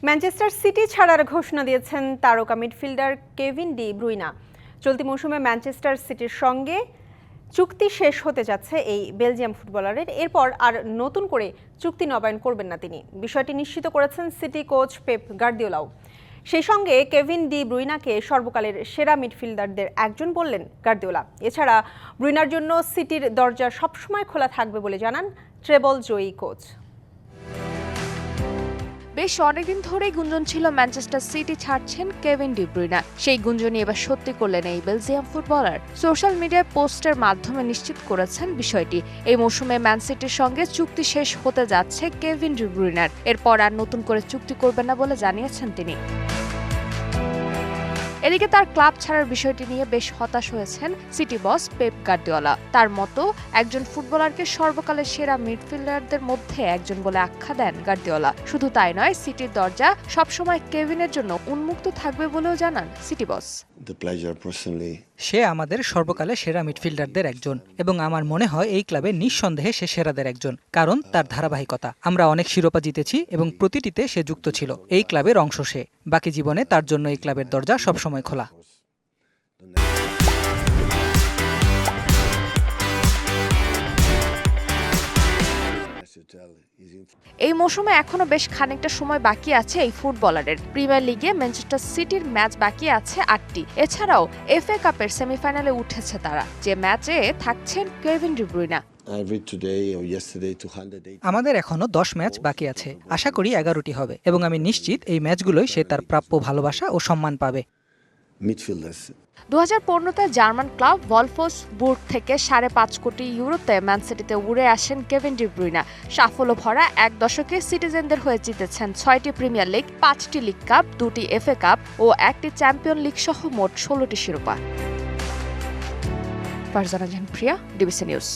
Manchester city ছাড়ার ঘোষণা দিয়েছেন তারকা মিডফিল্ডার কেভিন ডি ব্রুইনা। চলতি মৌসুমে ম্যানচেস্টার সিটির সঙ্গে চুক্তি শেষ হতে যাচ্ছে এই বেলজিয়াম ফুটবলারের। এরপর আর নতুন করে চুক্তি নবায়ন করবেন না তিনি। বিষয়টি নিশ্চিত করেছেন সিটি কোচ পেপ গার্দিওলাও। সেই সঙ্গে কেভিন ডি ব্রুইনাকে সর্বকালের সেরা মিডফিল্ডারদের একজন বললেন গার্দিওলা। এছাড়া ব্রুইনার জন্য সিটির দরজা সবসময় খোলা থাকবে বলে জানান ট্রেবল জয়ী কোচ। বেশ অনেকদিন ধরেই গুঞ্জন ছিল ম্যানচেস্টার সিটি ছাড়ছেন কেভিন ডি ব্রুইনা। সেই গুঞ্জনই এবার সত্যি করলেন এই বেলজিয়াম ফুটবলার। সোশ্যাল মিডিয়ায় পোস্টের মাধ্যমে নিশ্চিত করেছেন বিষয়টি। এই মৌসুমে ম্যান সিটির সঙ্গে চুক্তি শেষ হতে যাচ্ছে কেভিন ডি ব্রুইনার। এরপর আর নতুন করে চুক্তি করবেন না বলে জানিয়েছেন তিনি। এদিকে তার ক্লাব ছাড়ার বিষয়টি নিয়ে বেশ হতাশ হয়েছেন সিটি বস পেপ গার্দিওলা। তার মতো একজন ফুটবলারকে সর্বকালের সেরা মিডফিল্ডারদের মধ্যে একজন বলে আখ্যা দেন গার্দিওলা। শুধু তাই নয়, সিটির দরজা সবসময় কেভিনের জন্য উন্মুক্ত থাকবে বলেও জানান সিটি বস। সে আমাদের সর্বকালের সেরা মিডফিল্ডারদের একজন এবং আমার মনে হয় এই ক্লাবে নিঃসন্দেহে সে সেরাদের একজন, কারণ তার ধারাবাহিকতা। আমরা অনেক শিরোপা জিতেছি এবং প্রতিটিতে সে যুক্ত ছিল। এই ক্লাবের অংশ সে। বাকি জীবনে তার জন্য এই ক্লাবের দরজা সবসময় খোলা। এই মৌসুমে এখনো বেশ খানিকটা সময় বাকি আছে এই ফুটবলারের। প্রিমিয়ার লিগে ম্যানচেস্টার সিটির ম্যাচ বাকি আছে 8টি। এছাড়াও এফএ কাপের সেমিফাইনালে উঠেছে তারা, যে ম্যাচে থাকছেন কেভিন ডি ব্রুইনা। আমাদের এখনো 10 ম্যাচ বাকি আছে। আশা করি 11টি হবে এবং আমি নিশ্চিত এই ম্যাচগুলোই সে তার প্রাপ্য ভালোবাসা ও সম্মান পাবে। 2015-তে জার্মান ক্লাব ভলফসবুর্গ থেকে 5.5 কোটি ইউরোতে ম্যান সিটিতে উড়ে আসেন কেভিন ডি ব্রুইনা। সাফল্য ভরা এক দশকে সিটিজেনদের হয়ে জিতেছেন 6টি প্রিমিয়ার লিগ, 5টি লিগ কাপ, 2টি এফএ কাপ ও 1টি চ্যাম্পিয়ন লিগ সহ মোট 16টি শিরোপা। ফারজানা জাহান প্রিয়া, ডিবিসি নিউজ।